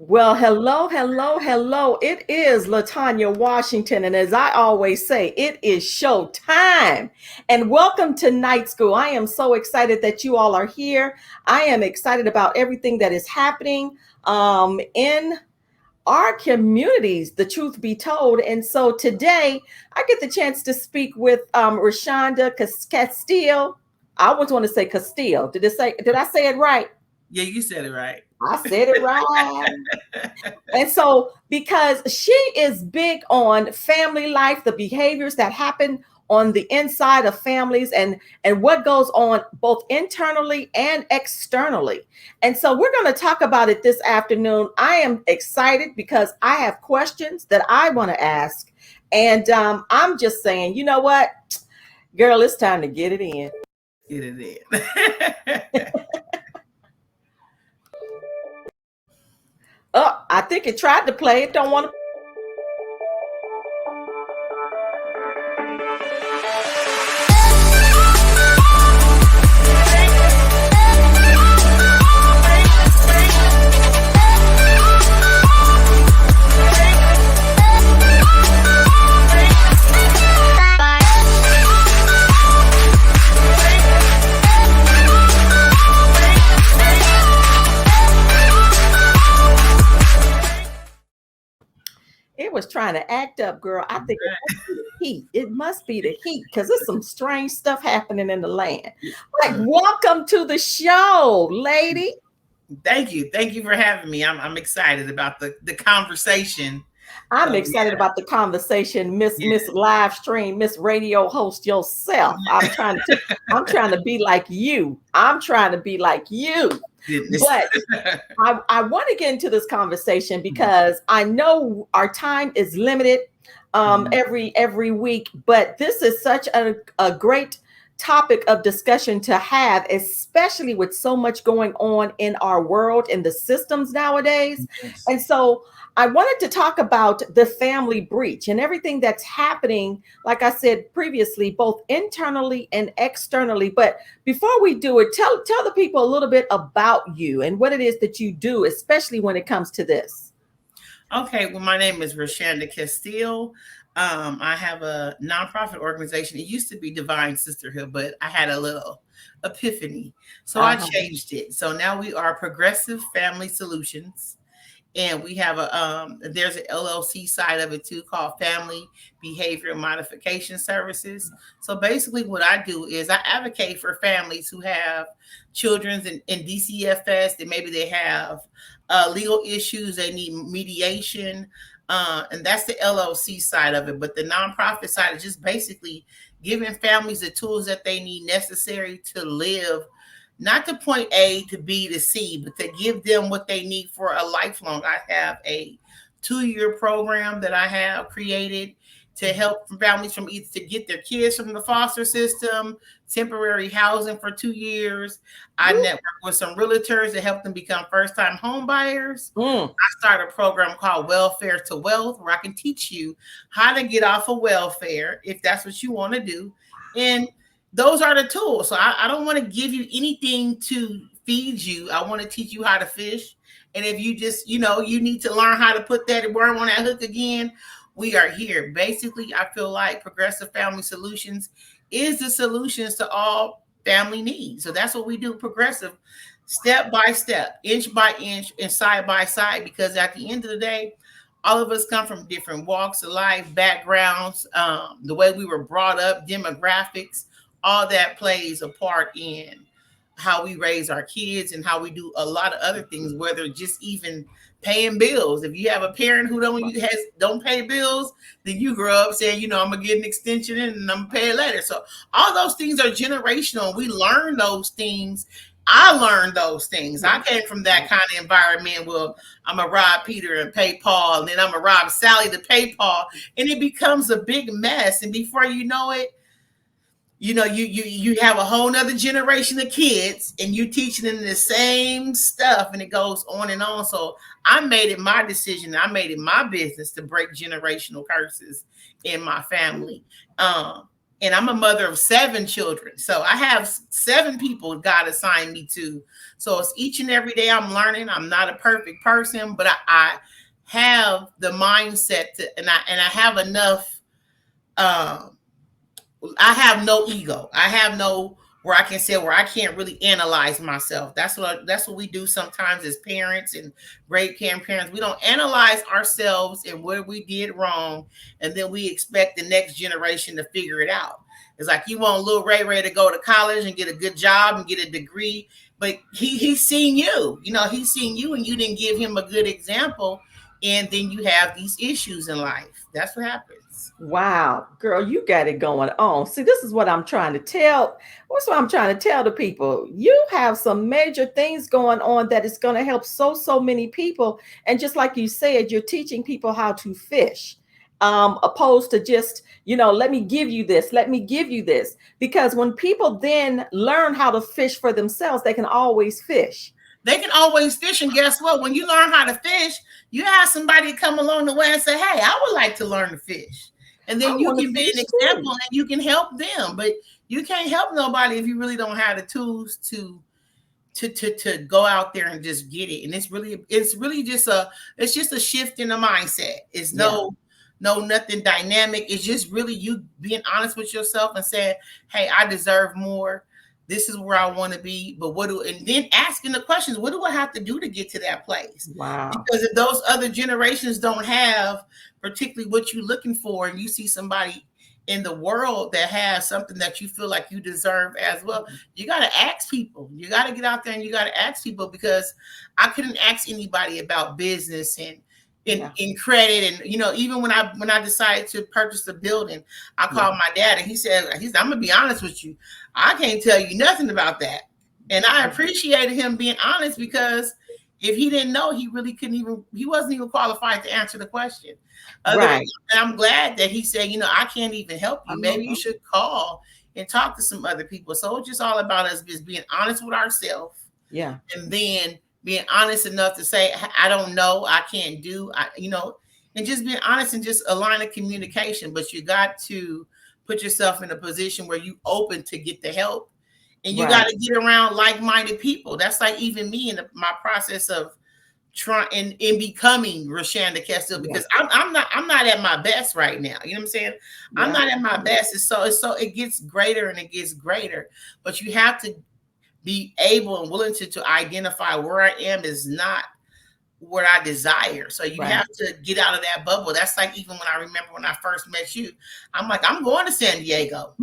Well, hello, hello, hello. It is Latanya Washington. And as I always say, it is show time. And welcome to Night School. I am so excited that you all are here. I am excited about everything that is happening in our communities, the truth be told. And so today I get the chance to speak with Roshanda Casteel. I always want to say Casteel. Did I say it right? Yeah, you said it right. I said it right. And so, because she is big on family life, the behaviors that happen on the inside of families and what goes on both internally and externally. And so we're going to talk about it this afternoon. I am excited because I have questions that I want to ask. And I'm just saying, you know what, girl, it's time to get it in. Get it in. Oh, I think it tried to play. It don't want to. It was trying to act up, girl. I think it must be the heat. It must be the heat because there's some strange stuff happening in the land. Like, welcome to the show, lady. Thank you. Thank you for having me. I'm excited about the conversation. I'm So excited about the conversation, yeah. Miss Live Stream, Miss Radio Host yourself. I'm trying to be like you. I'm trying to be like you. Goodness. But I want to get into this conversation because I know our time is limited every week, but this is such a great topic of discussion to have, especially with so much going on in our world and the systems nowadays. Yes. And so I wanted to talk about the family breach and everything that's happening, like I said previously, both internally and externally. But before we do it, tell the people a little bit about you and what it is that you do, especially when it comes to this. Okay, well, my name is Roshanda Casteel. I have a nonprofit organization. It used to be Divine Sisterhood, but I had a little epiphany. So I Uh-huh. changed it. So now we are Progressive Family Solutions. And we have there's an LLC side of it too called Family Behavior Modification Services. So basically what I do is I advocate for families who have children in DCFS that maybe they have legal issues, they need mediation, and that's the LLC side of it. But the nonprofit side is just basically giving families the tools that they need necessary to live not to point A to B to C, but to give them what they need for a lifelong. I have a 2-year program that I have created to help families from either to get their kids from the foster system, temporary housing for 2 years. I network with some realtors to help them become first-time home buyers. Mm. I started a program called Welfare to Wealth, where I can teach you how to get off of welfare if that's what you want to do. And those are the tools. So I don't want to give you anything to feed you. I want to teach you how to fish. And if you just, you need to learn how to put that worm on that hook again, we are here. Basically, I feel like Progressive Family Solutions is the solutions to all family needs. So that's what we do, Progressive, step by step, inch by inch, and side by side, because at the end of the day, all of us come from different walks of life, backgrounds, the way we were brought up, demographics, all that plays a part in how we raise our kids and how we do a lot of other things, whether just even paying bills. If you have a parent who don't pay bills, then you grow up saying, I'm gonna get an extension and I'm gonna pay it later. So all those things are generational. We learn those things. I learned those things. I came from that kind of environment where I'm gonna rob Peter and pay Paul, and then I'm gonna rob Sally to pay Paul, and it becomes a big mess. And before you know it, you have a whole nother generation of kids and you teaching them the same stuff, and it goes on and on. So I made it my decision. I made it my business to break generational curses in my family. and I'm a mother of 7 children. So I have 7 people God assigned me to. So it's each and every day I'm learning. I'm not a perfect person, but I have the mindset to, and I have enough. Um, I have no ego. I have no where I can say where I can't really analyze myself. That's what we do sometimes as parents and great parents. We don't analyze ourselves and where we did wrong, and then we expect the next generation to figure it out. It's like you want little Ray to go to college and get a good job and get a degree, but he's seen you. You know, he's seen you, and you didn't give him a good example, and then you have these issues in life. That's what happens. Wow, girl, you got it going on. See, this is what I'm trying to tell. What's what I'm trying to tell the people? You have some major things going on that is going to help so many people. And just like you said, you're teaching people how to fish, opposed to just, let me give you this, let me give you this. Because when people then learn how to fish for themselves, they can always fish. They can always fish, and guess what? When you learn how to fish, you have somebody come along the way and say, "Hey, I would like to learn to fish," and I then you want to can be fish an too. example and you can help them. But you can't help nobody if you really don't have the tools to go out there and just get it. And it's really just a shift in the mindset. It's Yeah, no nothing dynamic. It's just really you being honest with yourself and saying, "Hey, I deserve more. This is where I want to be." But and then asking the questions, what do I have to do to get to that place? wow. Because if those other generations don't have particularly what you're looking for, and you see somebody in the world that has something that you feel like you deserve as well, you got to ask people. You got to get out there and you got to ask people, because I couldn't ask anybody about business and Yeah, in credit. And even when I decided to purchase the building, I yeah, called my dad, and he said, "I'm gonna be honest with you, I can't tell you nothing about that." And I appreciated him being honest, because if he didn't know, he really couldn't even, he wasn't even qualified to answer the question. Other than, right. and I'm glad that he said, I can't even help I you. know Maybe you them. should call and talk to some other people. So it's just all about us just being honest with ourselves, Yeah, and then being honest enough to say, "I don't know, I can't do," and just being honest and just a line of communication. But you got to put yourself in a position where you open to get the help, and you got right. to get around like-minded people. That's like even me in my process of trying in becoming Roshanda Casteel, Yeah, because I'm not at my best right now. You know what I'm saying? I'm yeah, not at my best. It's so it gets greater and it gets greater, but you have to be able and willing to identify where I am is not what I desire. So you right. have to get out of that bubble. That's like even when I remember when I first met you, I'm like, I'm going to San Diego.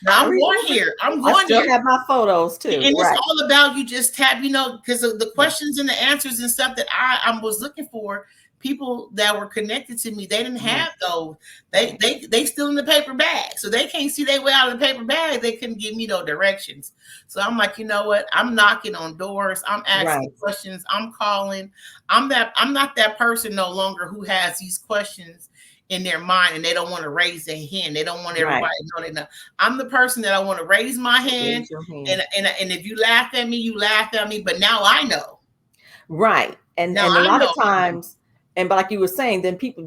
Now I I'm going remember. here. I'm I going still here. have my photos too. And it's Right. all about you just tap, because of the Yeah. questions and the answers and stuff that I was looking for. People that were connected to me, they didn't Right. have those. They Right. they they still in the paper bag, so they can't see their way out of the paper bag. They couldn't give me no directions. So I'm like, you know what? I'm knocking on doors. I'm asking Right. questions. I'm calling. I'm not that person no longer who has these questions in their mind and they don't want to raise their hand. They don't want Right. everybody to know they know. I'm the person that I want to raise my hand, Raise your hand. and if you laugh at me, you laugh at me. But now I know. Right. And Now and a I lot know. of times, and but like you were saying, then people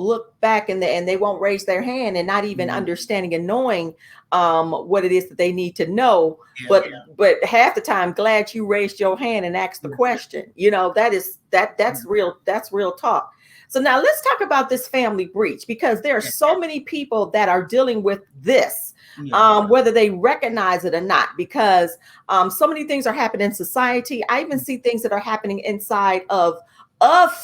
look back and they won't raise their hand and not even Mhm. understanding and knowing what it is that they need to know. Yeah, But half the time, glad you raised your hand and asked the yeah, question. That's real talk. So now let's talk about this family breach, because there are yeah, so many people that are dealing with this, yeah, whether they recognize it or not, because so many things are happening in society. I even see things that are happening inside of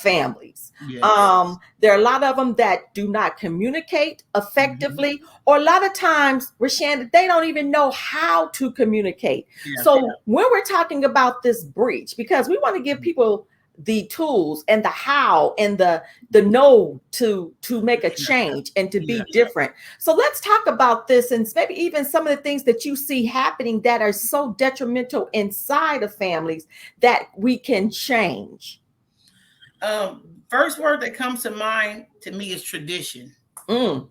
families. yes. There are a lot of them that do not communicate Mhm. effectively, or a lot of times, Rashanda, they don't even know how to communicate. Yeah. So when we're talking about this breach, because we want to give people the tools and the how and the know to make a Yeah. change and to Yeah. be different. So let's talk about this, and maybe even some of the things that you see happening that are so detrimental inside of families that we can change. First word that comes to mind to me is tradition. Mm,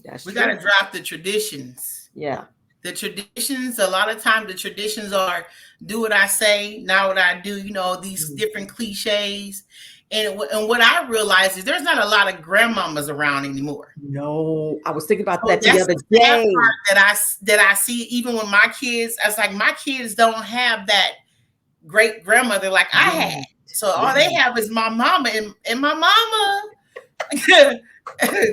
that's We got to true. drop the traditions. Yeah. The traditions, a lot of times the traditions are do what I say, not what I do, these different cliches. And what I realize is there's not a lot of grandmamas around anymore. No, I was thinking about So that the that's other the sad day. part that I see even when my kids, I was like, my kids don't have that great grandmother like I had. Right, So all they right. have is my mama, and my mama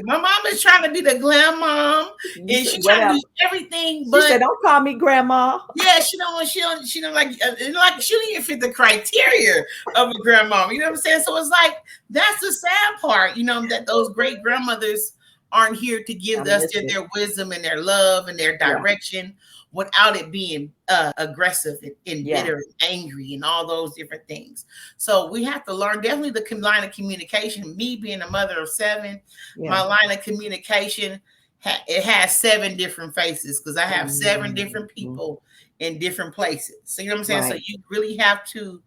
my mom is trying to be the glam mom, You and said she's trying to whatever. do everything, She but said, "Don't call me grandma." yeah, she don't like she don't even fit the criteria of a grandma. You know what I'm saying? So it's like that's the sad part, that those great grandmothers aren't here to I give us miss it. their wisdom and their love and their Yeah, direction without it being aggressive and yeah, bitter and angry and all those different things. So we have to learn definitely the line of communication. Me being a mother of 7, yeah. my line of communication it has 7 different faces because I have 7 different Mhm. people in different places. So you know what I'm saying? So Right. you really have to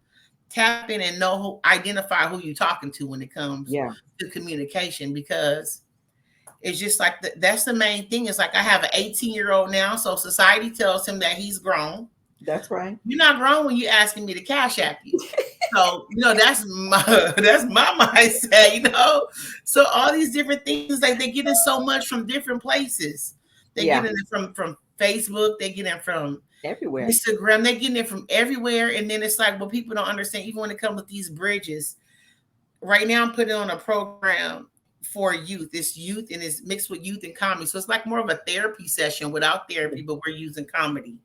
tap in and identify who you're talking to when it comes Yeah, to communication, because it's just like that's the main thing. It's like I have an 18-year-old now, so society tells him that he's grown. that's right. You're not grown when you're asking me to cash app you. So that's my that's my mindset. So all these different things, like they get it so much from different places. They get Yeah, it from Facebook, they get it from everywhere. Instagram, they getting it from everywhere. And then it's like, well, people don't understand, even when it comes with these bridges. Right now, I'm putting on a program for youth. It's youth and it's mixed with youth and comedy. So it's like more of a therapy session without therapy, but we're using comedy.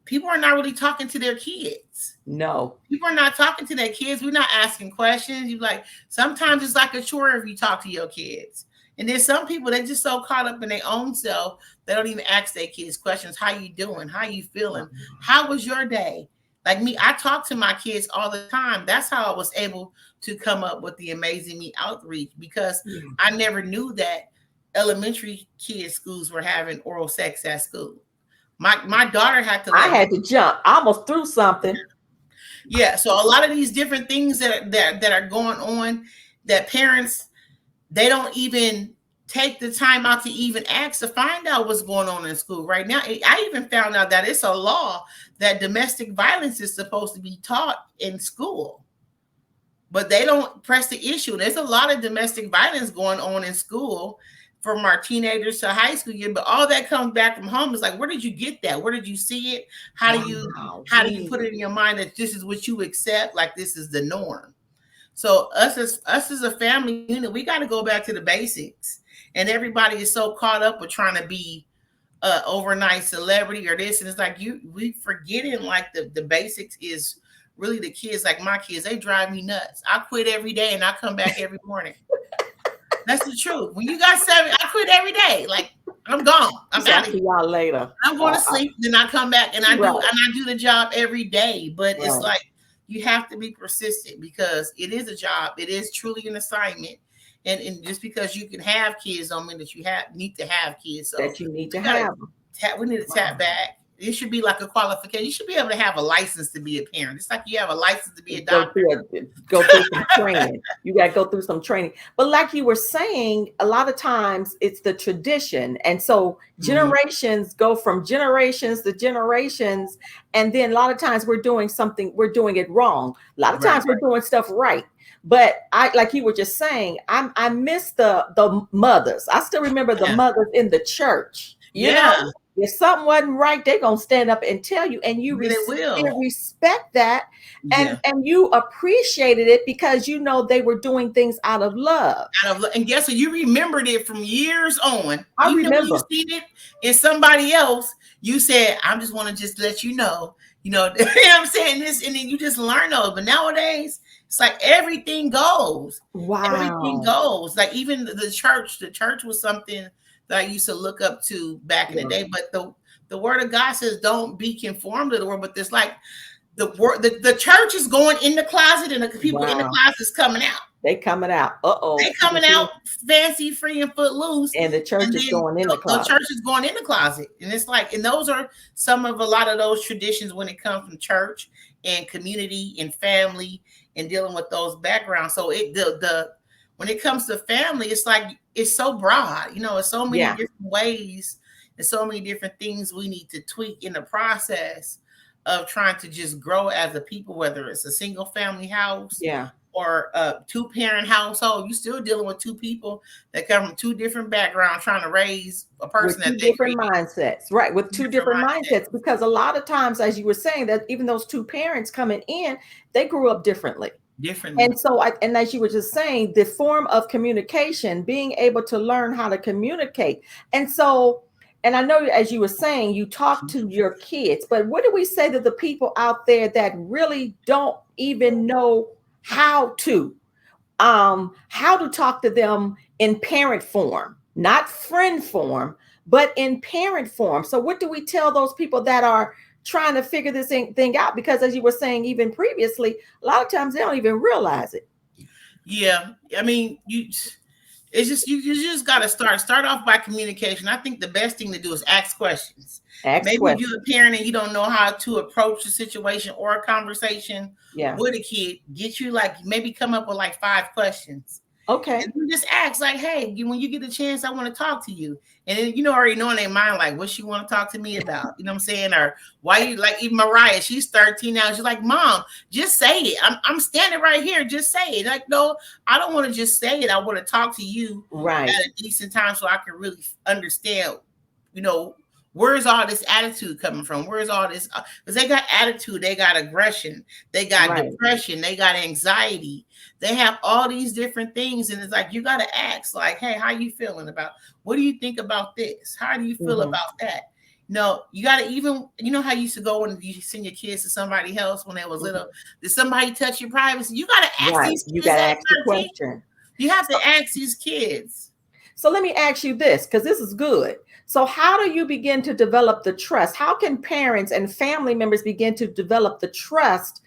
People are not really talking to their kids. No. People are not talking to their kids. We're not asking questions. You like sometimes it's like a chore if you talk to your kids. And then some people they're just so caught up in their own self they don't even ask their kids questions. How you doing? How you feeling? How was your day? Like me, I talk to my kids all the time. That's how I was able to come up with the Amazing Me outreach, because Yeah. I never knew that elementary kids schools were having oral sex at school. My daughter had to I let me. had to jump. I almost threw something. Yeah, so a lot of these different things that are going on, that parents they don't even take the time out to even ask to find out what's going on in school right now. I even found out that it's a law that domestic violence is supposed to be taught in school, but they don't press the issue. There's a lot of domestic violence going on in school from our teenagers to high school year, but all that comes back from home. Is like, where did you get that? Where did you see it? How do you Wow. how do you put it in your mind that this is what you accept, like this is the norm? So us as a family unit, we got to go back to the basics. And everybody is so caught up with trying to be overnight celebrity or this, and it's like we forgetting like the basics is really the kids. Like my kids, they drive me nuts. I quit every day and I come back every morning. That's the truth. When you got 7, I quit every day. Like I'm gone. She I'm said, out "I'll of see here. y'all later." I'm going to sleep. Then I come back and Right, I do the job every day. But it's right. like you have to be persistent because it is a job. It is truly an assignment. And just because you can have kids don't mean that you need to have kids. So That you need to we gotta have them. we need to tap Wow. back. It should be like a qualification. You should be able to have a license to be a parent. It's like you have a license to be a Go doctor. through go through some training. You got to go through some training. But like you were saying, a lot of times it's the tradition, and so Mhm. generations go from generations to generations, and then a lot of times we're doing it wrong. A lot of Right. times we're doing stuff right. But I, like you were just saying, I miss the mothers. I still remember the Yeah. mothers in the church. You know, Yeah. if something wasn't right, they're gonna stand up and tell you, and Yeah, they will. still respect that, Yeah. and you appreciated it because you know they were doing things out of love. And guess what? You remembered it from years on. I Even when you remember. seen it in somebody else, you said, "I just want to just let you know." You know, you know what I'm saying? This, and then you just learn those. But nowadays, it's like everything goes. Everything Wow. goes. Like even the church. The church was something that I used to look up to back in the Yeah. day. But the word of God says, "Don't be conformed to the world." But there's like the church is going in the closet, and the people in the Wow. closet is coming out. They coming out. They Uh-oh. coming out fancy, free, and foot loose, And the church and is then going in the the closet. church is going in the closet. And it's like, and those are some of a lot of those traditions when it comes from church and community and family and dealing with those backgrounds. So the when it comes to family, it's like it's so broad. It's so many Yeah. different ways and so many different things we need to tweak in the process of trying to just grow as a people, whether it's a single family house Yeah. or a two-parent household. You still dealing with two people that come from two different backgrounds trying to raise a person With that two they different created. mindsets, right? With two Different different mindset. mindsets, because a lot of times, as you were saying, that even those two parents coming in, they grew up differently. Differently. And so, and as you were just saying, the form of communication, being able to learn how to communicate. And so, and I know as you were saying, you talk to your kids, but what do we say to the people out there that really don't even know how to talk to them in parent form, not friend form, but in parent form? So what do we tell those people that are trying to figure this thing out? Because as you were saying, even previously, a lot of times they don't even realize it. Yeah, I mean, it's just you just got to start off by communication. I think the best thing to do is ask questions. Ask Maybe if you're questions. a parent and you don't know how to approach a situation or a conversation Yeah. with a kid, get you like maybe come up with like 5 questions. Okay. And you just ask, like, hey, when you get a chance, I want to talk to you. And then, you know, already know in their mind, like, what she want to talk to me about? You know what I'm saying? Or why you like, even Mariah, she's 13 now. She's like, Mom, just say it. I'm standing right here. Just say it. Like, no, I don't want to just say it. I want to talk to you Right. at a decent time so I can really understand, you know, where's all this attitude coming from? Where's all this? Because they got attitude, they got aggression, they got Right. depression, they got anxiety, they have all these different things, and it's like you got to ask, like, hey, how you feeling about? What do you think about this? How do you feel Mm-hmm. about that? No, you got to even, you know how you used to go when you send your kids to somebody else when they was Mm-hmm. little. Did somebody touch your privacy? You got to ask Right. these You kids got to at ask the 13. question. You have to So, ask these kids. so let me ask you this, because this is good. So how do you begin to develop the trust? How can parents and family members begin to develop the trust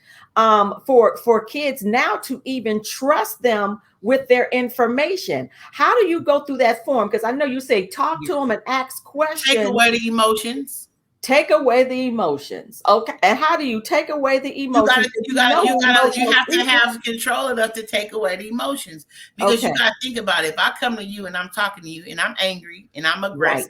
for kids now to even trust them with their information? How do you go through that form? Because I know you say talk to Yeah. them and ask Take questions. away the emotions. Take away the emotions. Okay. And how do you take away the You gotta, emotions? Because you we gotta, know you we're gotta, you emotional have to people. have control enough to take away the emotions because you Okay. gotta think about it. If I come to you and I'm talking to you and I'm angry and I'm Right. aggressive,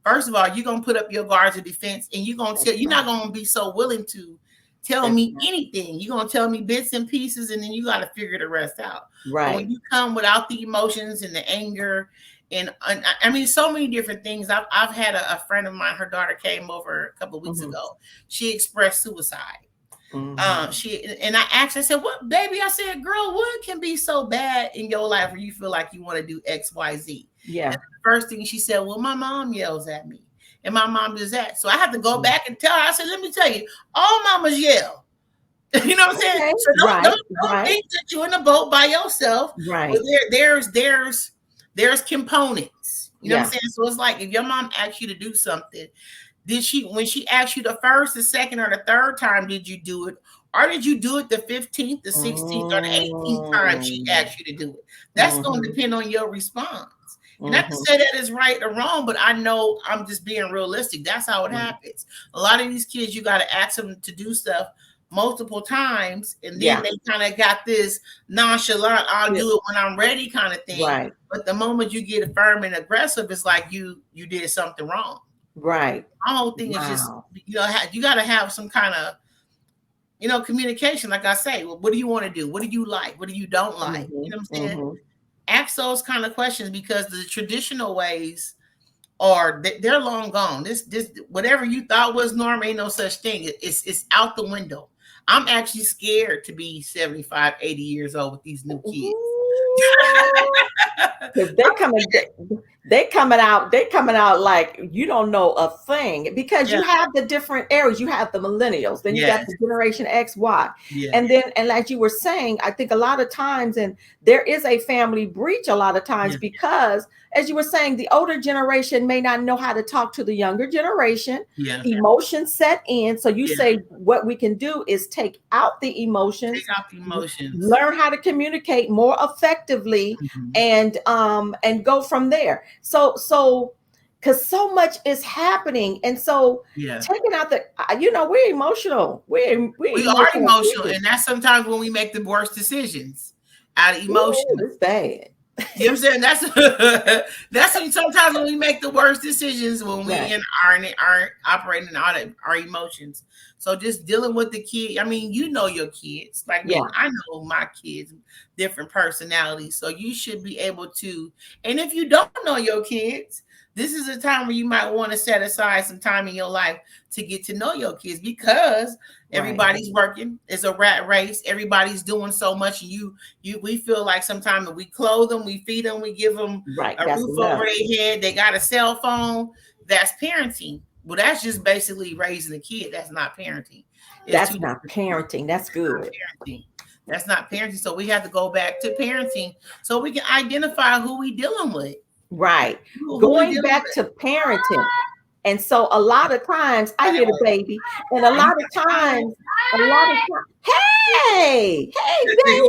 first of all, you're gonna put up your guards of defense and That's you're not right. gonna be so willing to tell That's me right. anything. You're gonna tell me bits and pieces and then you gotta figure the rest out. But when Right. you come without the emotions and the anger, and I mean, so many different things. I've had a friend of mine, her daughter came over a couple of weeks Mm-hmm. ago. She expressed suicide. Mm-hmm. She and I asked her, I said, "What, baby?" I said, "Girl, what can be so bad in your life where you feel like you want to do X, Y, Z?" And Yeah. the first thing she said, "Well, my mom yells at me, and my mom does that." So I had to go Mhm. back and tell her. I said, "Let me tell you, all mamas yell." You know what I'm saying? Okay. So Right. don't Right. think that you're in the boat by yourself. Well, Right. there's components. You know what I'm Yeah. saying? So it's like if your mom asks you to do something, did she, when she asked you the first, the second, or the third time, did you do it? Or did you do it the 15th, the 16th, or the 18th time she Mm. asked you to do it? That's going to Mhm. depend on your response. And not to Mhm. say that is right or wrong, but I know I'm just being realistic. That's how it Mhm. happens. A lot of these kids, you got to ask them to do stuff multiple times, and then Yeah. they kind of got this nonchalant, I'll Yeah. do it when I'm ready kind of thing. Right. But the moment you get firm and aggressive, it's like you did something wrong. Right. My whole thing is just, Wow. you got to have some kind of, communication. Like I say, well, what do you want to do? What do you like? What do you don't like? You Mhm. know what I'm saying? Mhm. Ask those kind of questions because the traditional ways are they're long gone. This whatever you thought was normal ain't no such thing. It's out the window. I'm actually scared to be 75, 80 years old with these new kids. Because they coming out like you don't know a thing, because Yeah. you have the different areas. You have the millennials, then you got Yes. the generation X, Y, Yes. and like you were saying, I think a lot of times, and there is a family breach a lot of times, Yeah. because as you were saying, the older generation may not know how to talk to the younger generation. Yeah. Emotions set in, so you Yeah. say what we can do is take out the Take emotions, out the emotions. learn how to communicate more effectively, Mhm. and go from there. So because so much is happening, and so Yeah. taking out the we're emotional, we're We are emotional emotional, people. and that's sometimes when we make the worst decisions out of Ooh, emotion. it's bad. You know what I'm saying? That's when sometimes when we make the worst decisions when we Right. are operating out of our emotions. So just dealing with the kid. I mean, you know your kids. Like Yeah. me, I know my kids, different personalities. So you should be able to. And if you don't know your kids, this is a time where you might want to set aside some time in your life to get to know your kids because Right. everybody's working. It's a rat race. Everybody's doing so much, and we feel like sometimes we clothe them, we feed them, we give them Right. a That's roof over enough. their head. They got a cell phone. That's parenting. Well, that's just basically raising a kid. That's not parenting. It's two That's not different things. parenting. That's That's not good. parenting. That's not parenting. So we have to go back to parenting so we can identify who we dealing with. Right. Who we Going dealing back with. to parenting. And so a lot of times I hear the baby, and a lot of times, hey, hey, baby,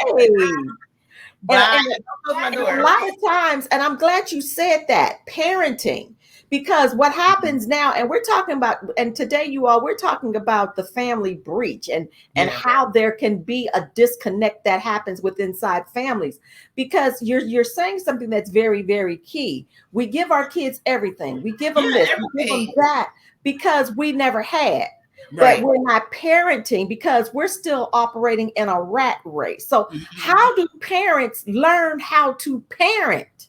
hey. And, Bye. and, Close my and a door. lot of times, and I'm glad you said that, parenting, because what happens now, and we're talking about, and today you all, we're talking about the family breach and Yeah. how there can be a disconnect that happens with inside families. Because you're saying something that's very, very key. We give our kids everything. We give them Yeah, this, we give them everything. that because we never had. But Right. we're not parenting because we're still operating in a rat race. So, Mhm. how do parents learn how to parent?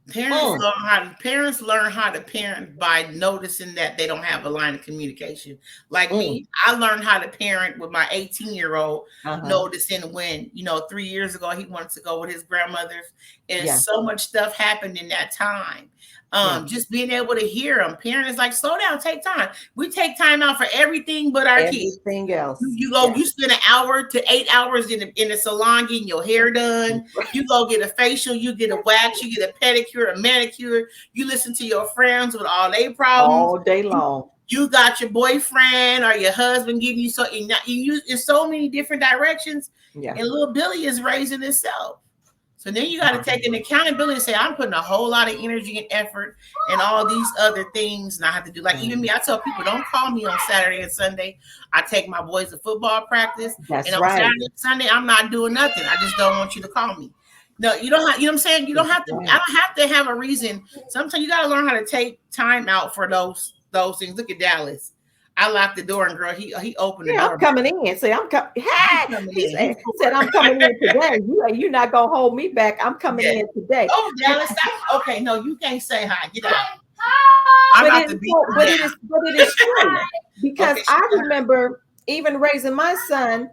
Parents Mm, learn how to parent by noticing that they don't have a line of communication. Like mm, me, I learned how to parent with my 18-year-old, uh-huh. noticing when, 3 years ago he wanted to go with his grandmother's, and Yeah, so much stuff happened in that time. yeah. Just being able to hear them. Parents like, slow down, take time. We take time out for everything but our kids. Everything You, else. you go, Yeah. you spend an hour to 8 hours in the salon getting your hair done. You go get a facial, you get a wax, you get a pedicure, a manicure. You listen to your friends with all their problems. All day You, long. you got your boyfriend or your husband giving you so in so many different directions, Yeah. and little Billy is raising himself. So then you got to take an accountability and say, I'm putting a whole lot of energy and effort and all these other things. And I have to do, like, even me, I tell people, don't call me on Saturday and Sunday. I take my boys to football practice. And That's on right. Saturday and Sunday, I'm not doing nothing. I just don't want you to call me. No, you don't have, you know what I'm saying? You don't That's have to, I right. don't have to have a reason. Sometimes you got to learn how to take time out for those things. Look at Dallas. I locked the door and girl, he opened the Yeah, door. I'm coming in. Say, I'm coming. He's Hey, coming he in. He's said, I'm bored. coming in today. You're not gonna hold me back. I'm coming Yeah. in today. Oh, And, Dallas, stop. Okay, no, you can't say hi. Get out. I'm but about it to is beat so, you but down. it is true because Okay, I she got her. remember even raising my son.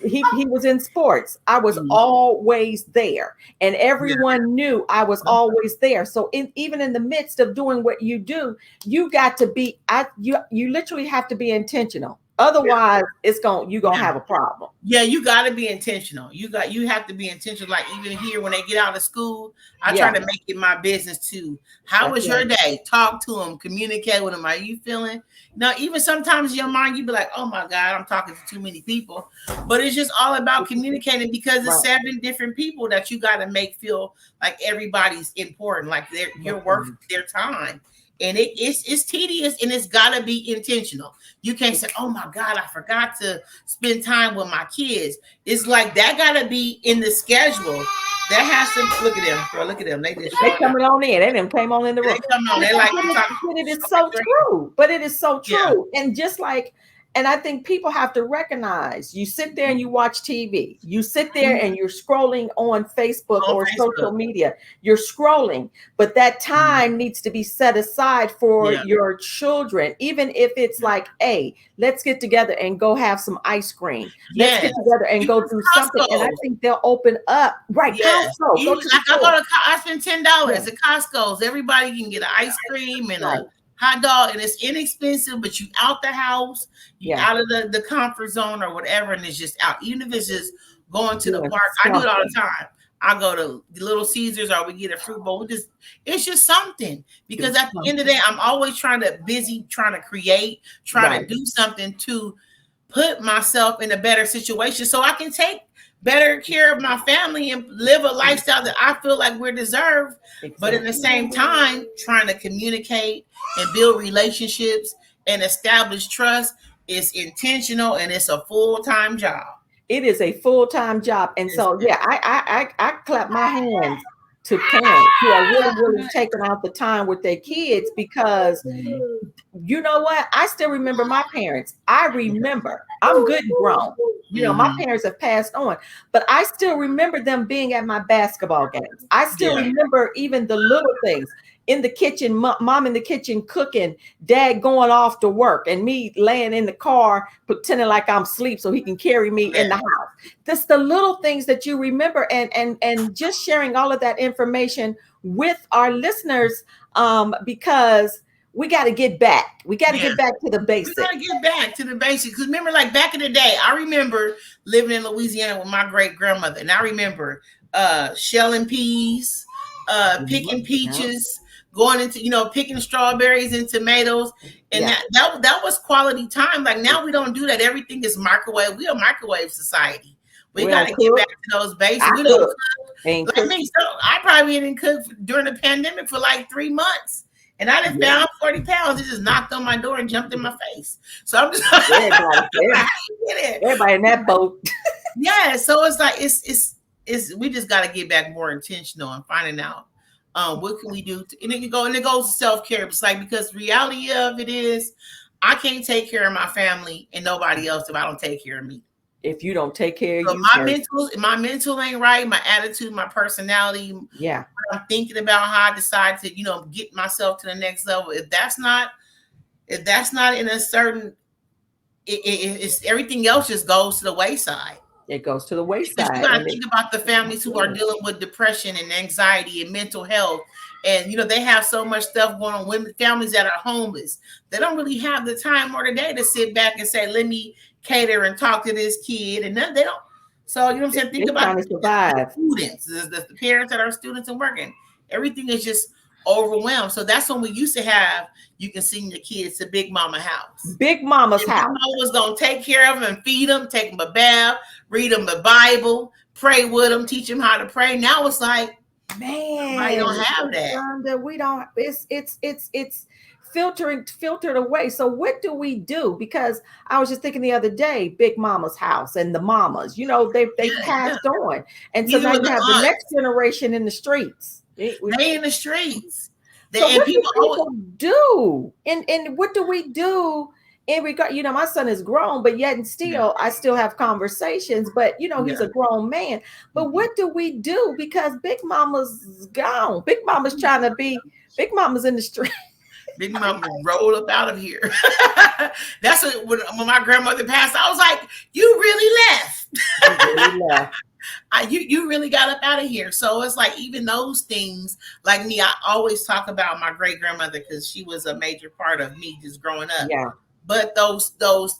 He was in sports. I was Mhm. always there, and Yeah. everyone knew I was always there. So even in the midst of doing what you do, you got to be. You literally have to be intentional. Yeah. Otherwise, you're gonna Yeah. have a problem. Yeah, you got to be intentional. You have to be intentional. Like even here, when they get out of school, I try Yeah, to make it my business too. How that's was your right. day? Talk to them, communicate with them. Are you feeling? Now, even sometimes in your mind, you be like, "Oh my God, I'm talking to too many people," but it's just all about communicating because it's Right. 7 different people that you got to make feel like everybody's important, like you're That's worth right. their time. And it's tedious and it's got to be intentional. You can't say, "Oh my God, I forgot to spend time with my kids." It's like that gotta be in the schedule. That has to look at them, girl. Look at them. They just They showed up. coming on in. They didn't came on in the room. They come on. But, They like but to it, talk. but it is so Okay, true. But it is so yeah. true. And just like, and I think people have to recognize you sit there and you watch TV. You sit there and you're scrolling on Facebook On or social Facebook. media. You're scrolling, but that time needs to be set aside for Yeah. your children, even if it's like, hey, let's get together and go have some ice cream. Let's Yes. get together and Even go do something. And I Costco. think they'll open up. Right, Yes. Costco, go Even to the like I store. go to I spend $10 Yeah, at Costco's. Everybody can get an ice cream and a right. hot dog, and it's inexpensive, but you out the house, you Yeah, out of the comfort zone or whatever, and it's just out. Even if it's just going to the doing park, I do it all something. the time. I go to Little Caesars or we get a fruit bowl. It's just something Do because at the end of the something. day, I'm always trying to create, trying to Right. do something to put myself in a better situation so I can take better care of my family and live a lifestyle that I feel like we're deserved. But in the Exactly. same time, trying to communicate and build relationships and establish trust is intentional and it's a full-time job. It is a full-time job. And Yes, so, yes. yeah, I clap my hands to parents who are really, really taking out the time with their kids, because you know what? I still remember my parents. I remember, I'm good and grown. You know, my Mhm. parents have passed on, but I still remember them being at my basketball games. I still Yeah, remember even the little things in the kitchen, mom in the kitchen cooking, dad going off to work, and me laying in the car pretending like I'm asleep so he can carry me yeah, in the house. That's the little things that you remember, and just sharing all of that information with our listeners, because we got to get back. We got to yeah. get back to the We basics. gotta get back to the basics. Because remember, like back in the day, I remember living in Louisiana with my great grandmother, and I remember shelling peas, picking Yep. peaches, going into picking strawberries and tomatoes, and Yeah. that was quality time. Like now we don't do that. Everything is microwave. We are a microwave society. We We got don't to get cook. back to those basics. I We don't cook. cook Ain't like cook. me. So I probably didn't cook during the pandemic for like 3 months. And I done Yeah. found 40 pounds. It just knocked on my door and jumped in my face. So I'm just Everybody, it. everybody in that boat. Yeah. So it's like it's we just gotta get back more intentional and finding out what can we do and it goes to self-care. It's like because reality of it is I can't take care of my family and nobody else if I don't take care of me. If you don't take care of So you first. my mental ain't right, my attitude, my personality, Yeah. I'm thinking about how I decide to, get myself to the next level. If that's not in a certain, it's everything else just goes to the wayside. It goes to the Because you wayside. got to And think about the families who are dealing with depression and anxiety and mental health, and they have so much stuff going on. Women, families that are homeless, they don't really have the time or the day to sit back and say, "Let me cater and talk to this kid," and then they don't. So you know what I'm saying? Think they're about trying to the survive. students, the parents that are students and working. Everything is just overwhelmed. So that's when we used to have you can send your kids to Big Mama house. Big Mama's And Big house. Mama was gonna take care of them and feed them, take them a bath, read them the Bible, pray with them, teach them how to pray. Now it's like everybody Man, don't have that. Rhonda, we don't. It's filtered away. So what do we do? Because I was just thinking the other day, Big Mama's house and the mamas. They've Yeah, yeah. passed on, and so Even now with you the have the next aunts, generation in the streets. they in the streets. So And what do people always people do? And what do we do in regard? My son is grown, but yet and still I still have conversations, but he's yeah. a grown man. But Mhm. what do we do? Because Big Mama's gone. Big Mama's trying to be Big Mama's in the street. Big Mama rolled up out of here. That's when my grandmother passed. I was like, "You really left." You really left. You really got up out of here. So it's like even those things, like me, I always talk about my great grandmother because she was a major part of me just growing up. Yeah. But those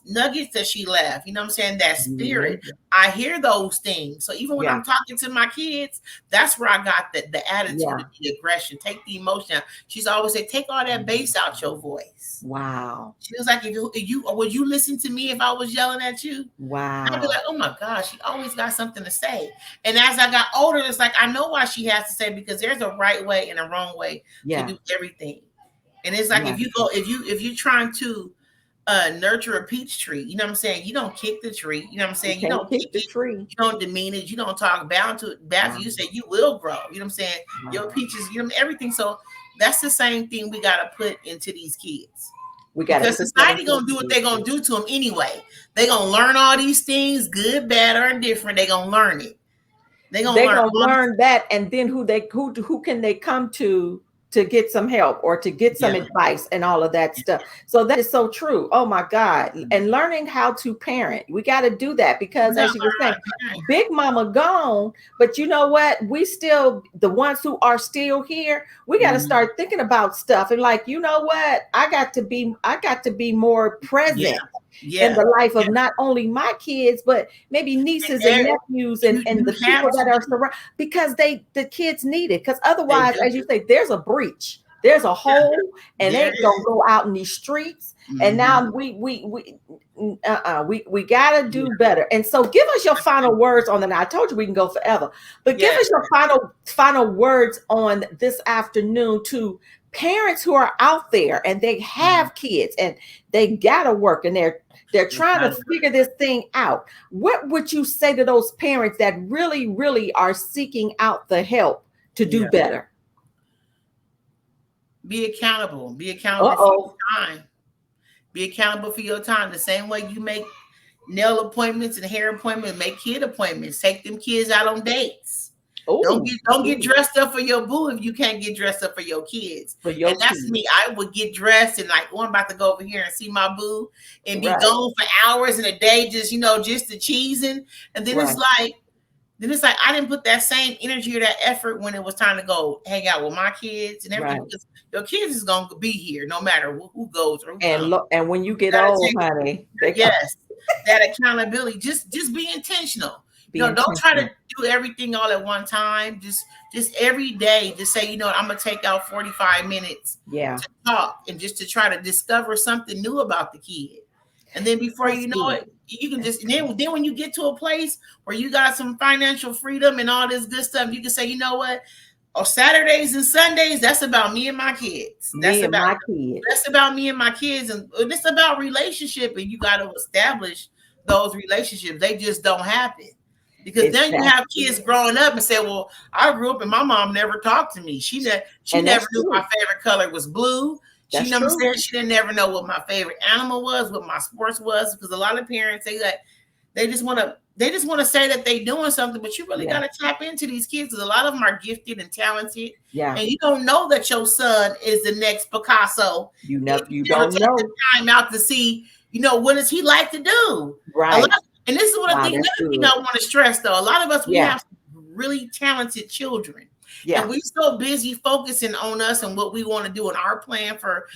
nuggets that she left, you know what I'm saying? That spirit, Mhm. I hear those things. So even when Yeah. I'm talking to my kids, that's where I got the attitude Yeah. of the aggression. Take the emotion out. She's always said, take all that bass out your voice. Wow. She was like, if you would you listen to me if I was yelling at you? I'd be Wow. like, oh my gosh, she always got something to say. And as I got older, it's like I know why she has to say because there's a right way and a wrong way to Yeah. do everything. And it's like Yeah. if you're trying to nurture a peach tree, you know what I'm saying? You don't kick the tree, you know what I'm You saying? You can't don't kick kick the it, tree. you don't demean it, you don't talk bound to it, bad to Wow. you say you will grow, you know what I'm saying? Your Wow. peaches, everything. So that's the same thing we gotta put into these kids. We got to Because put that society into gonna do what the they're gonna do to them anyway. They're gonna learn all these things, good, bad, or indifferent. They're gonna learn it. They're gonna they're learn gonna all learn that, and then who can they come to get some help or to get some yeah. advice and all of that stuff. So that is so true. Oh my God. And learning how to parent, we got to do that, We because gotta as you were learn how saying, to parent. Big Mama gone, but you know what, we still, the ones who are still here, we got to start thinking about stuff, and like, you know what, I got to be more Yeah, present in yeah, the life yeah. of not only my kids, but maybe nieces and There, nephews, and you the have people to that are be. surrounded, because the kids need it. Because They otherwise, do. as you say, there's a breach, there's a hole, and There they it gonna is. go out in these streets. And Mm-hmm. now we gotta Yeah, do better. And so give us your final words on the night. I told you we can go forever, but give yeah. us your final words on this afternoon to parents who are out there and they have kids and they gotta work and they're trying to figure this thing out. What would you say to those parents that really, really are seeking out the help to do better? Be accountable. Be accountable for Uh-oh. your time. Be accountable for your time. The same way you make nail appointments and hair appointments, make kid appointments. Take them kids out on dates. Don't get dressed up for your boo if you can't get dressed up for your kids. And that's me. I would get dressed and like, oh, I'm about to go over here and see my boo and be gone for hours in a day, just just the cheesing. And then it's like I didn't put that same energy or that effort when it was time to go hang out with my kids and everything. Because your kids is gonna be here no matter who goes or who comes. And when you get old, honey, that accountability. Just be intentional. Don't try to do everything all at one time. Just every day, just say, I'm gonna take out 45 minutes to talk and just to try to discover something new about the kid. And then before you know it, you can just then when you get to a place where you got some financial freedom and all this good stuff, you can say, you know what? On Saturdays and Sundays, that's about me and my kids. That's about me and my kids, and it's about relationship. And you got to establish those relationships. They just don't happen. Because then you have kids growing up and say, well, I grew up and my mom never talked to me. She never knew my favorite color was blue. She didn't never know what my favorite animal was, what my sports was. Because a lot of parents, they just want to say that they're doing something, but you really got to tap into these kids because a lot of them are gifted and talented. Yeah. And you don't know that your son is the next Picasso. You don't know. The time out to see, what does he like to do? Right. And this is what I think I want to stress, though. A lot of us, we have really talented children. Yeah. And we're so busy focusing on us and what we want to do in our plan for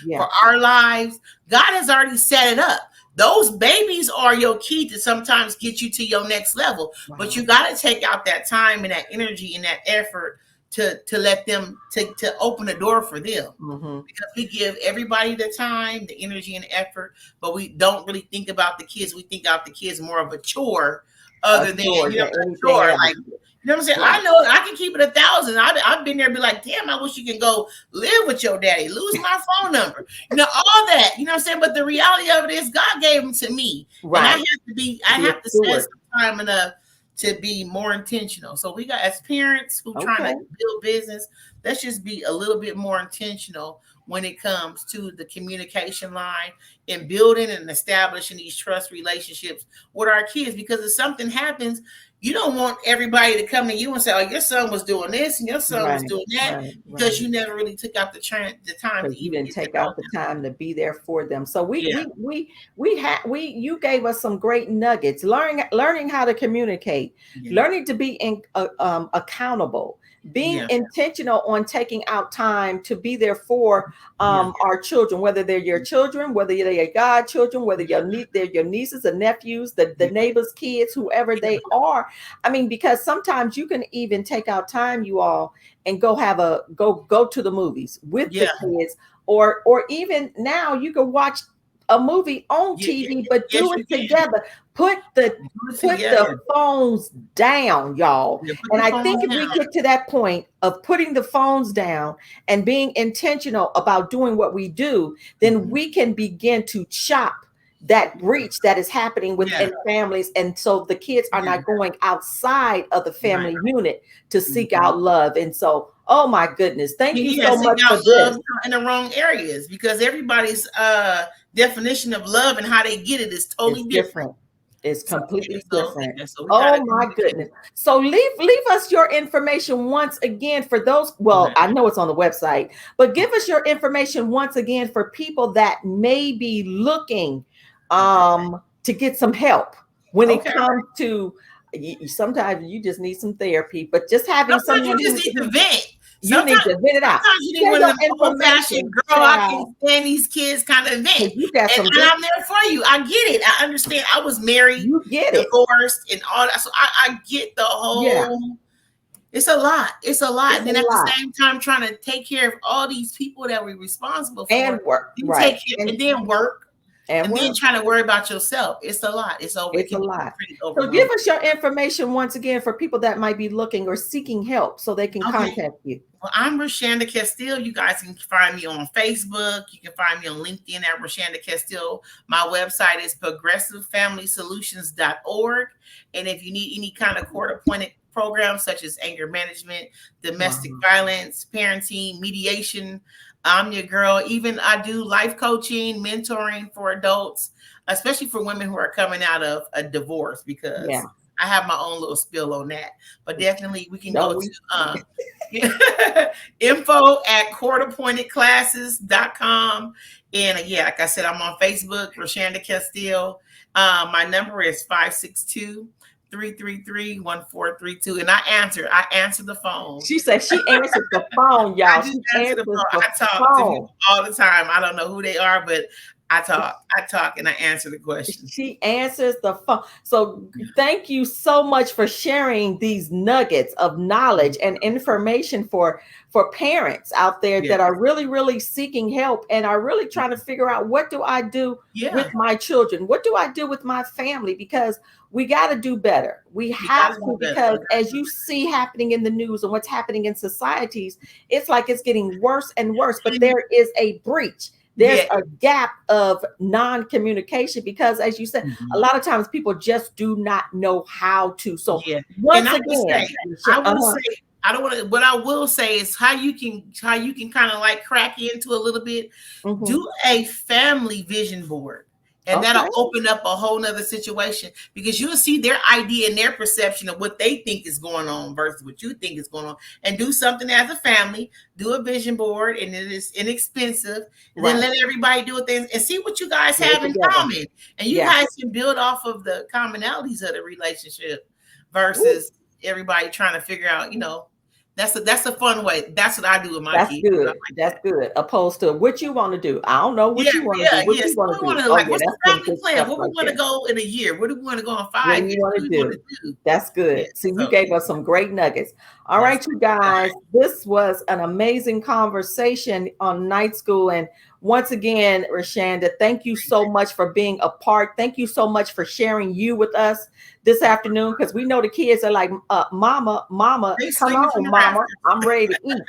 our lives. God has already set it up. Those babies are your key to sometimes get you to your next level. Wow. But you got to take out that time and that energy and that effort to let them to open the door for them. Mm-hmm. Because we give everybody the time, the energy, and effort, but we don't really think about the kids. We think about the kids more of a chore, a chore. Like, you know what I'm saying? Yeah. I know I can keep it 1,000. I've been there and be like, damn, I wish you can go live with your daddy, lose my phone number, all that, you know what I'm saying? But the reality of it is God gave them to me. Right. And I have to spend some time enough to be more intentional. So we got, as parents who trying to build business, let's just be a little bit more intentional when it comes to the communication line and building and establishing these trust relationships with our kids. Because if something happens, you don't want everybody to come to you and say, oh, your son was doing this and your son was doing that, because you never really took out the time to you didn't take out the time to be there for them. So you gave us some great nuggets, learning how to communicate, learning to be accountable, being intentional on taking out time to be there for our children, whether they're your children, whether they're your godchildren, whether they're your nieces and nephews, the neighbors' kids, whoever they are. I mean, because sometimes you can even take out time, you all, and go to the movies with the kids, or even now you can watch a movie on TV, but do it together. Put the phones down, y'all. And I think if we get to that point of putting the phones down and being intentional about doing what we do, then we can begin to chop that breach that is happening within families. And so the kids are not going outside of the family unit to seek out love. And so, oh my goodness, thank you so much for this. In the wrong areas, because everybody's definition of love and how they get it is totally different. It's completely different. So oh my goodness. So leave us your information once again for those. Well, I know it's on the website, but give us your information once again for people that may be looking to get some help when it comes to. Sometimes you just need some therapy, but just having someone you just need to vent. You need to vent it out. Sometimes you need one of the old-fashioned girl, I can stand these kids kind of vent. And I'm there for you. I get it. I understand. I was married, divorced, and all that. So I get the whole. It's a lot. It's a lot. And then at the same time, trying to take care of all these people that we're responsible for. And work. Take care, and then work. And And then work. trying to worry about yourself. It's a lot. It It's a can be lot. pretty So give overwhelming. us your information once again for people that might be looking or seeking help so they can Okay. contact you. Well, I'm Roshanda Casteel. You guys can find me on Facebook. You can find me on LinkedIn at Roshanda Casteel. My website is progressivefamilysolutions.org. And if you need any kind of court appointed programs such as anger management, domestic Wow. violence, parenting, mediation, I'm your girl. Even I do life coaching, mentoring for adults, especially for women who are coming out of a divorce, Yeah. because I have my own little spill on that. But definitely we can No, go we to info at courtappointedclasses.com. And yeah, like I said, I'm on Facebook, Roshanda Casteel. My number is 562-333-1432. And I answer the phone. she said she answers the phone, y'all. I just She answer the answers phone. the I talk to phone. people all the time. I don't know who they are, but I talk and I answer the questions. She answers the phone. So thank you so much for sharing these nuggets of knowledge and information for parents out there Yeah. that are really, really seeking help and are really trying to figure out, what do I do with Yeah. my children? What do I do with my family? Because we got to do better. We We have gotta do to, better. because as you see happening in the news and what's happening in societies, it's like it's getting worse and worse, but there is a breach. There's Yeah. a gap of non-communication because, as you said, a Mhm. lot of times people just do not know how to. So Yeah. And once I will again, say, I will say, I don't want to, what I will say is how you can kind of like crack into a little bit. mhm. Do a family vision board. And that'll Okay, open up a whole nother situation, because you'll see their idea and their perception of what they think is going on versus what you think is going on. And do something as a family, do a vision board, and it is inexpensive. And then right. let everybody do a thing and see what you guys Get it have in together. common. And you Yeah. guys can build off of the commonalities of the relationship Ooh, versus everybody trying to figure out, that's a fun way. That's what I do with my that's kids. I good. like That's that. good. Opposed to what you want to do. I don't know what Yeah, you want to do. yeah, What yeah. you So want we to want do? to Oh like, yeah, what's the that's some family good plan? stuff Where we right want to there. go in a year? Where do we want to go in What do 5 you years? want What to do we want do? to do? That's Yeah. good. See, you So gave us some great nuggets. All yes. right, you guys, this was an amazing conversation on Night School. And once again, Roshanda, thank you so much for being a part. Thank you so much for sharing you with us this afternoon, because we know the kids are like, Mama, Mama, They come swinging from on, the Mama. rafters. I'm ready to eat.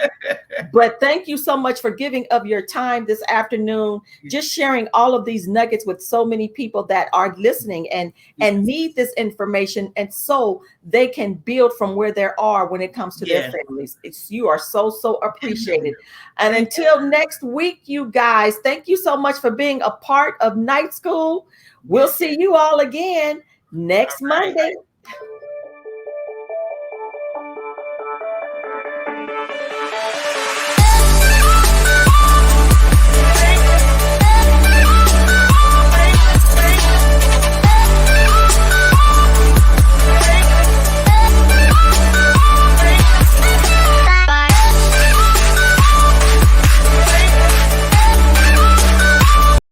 But thank you so much for giving of your time this afternoon, just sharing all of these nuggets with so many people that are listening and Yes. need this information, and so they can build from where they are when it comes to their Yes. families. You are so appreciated. And Thank you. until next week, you guys, thank you so much for being a part of Night School. We'll Yes. see you all again All next right. Monday.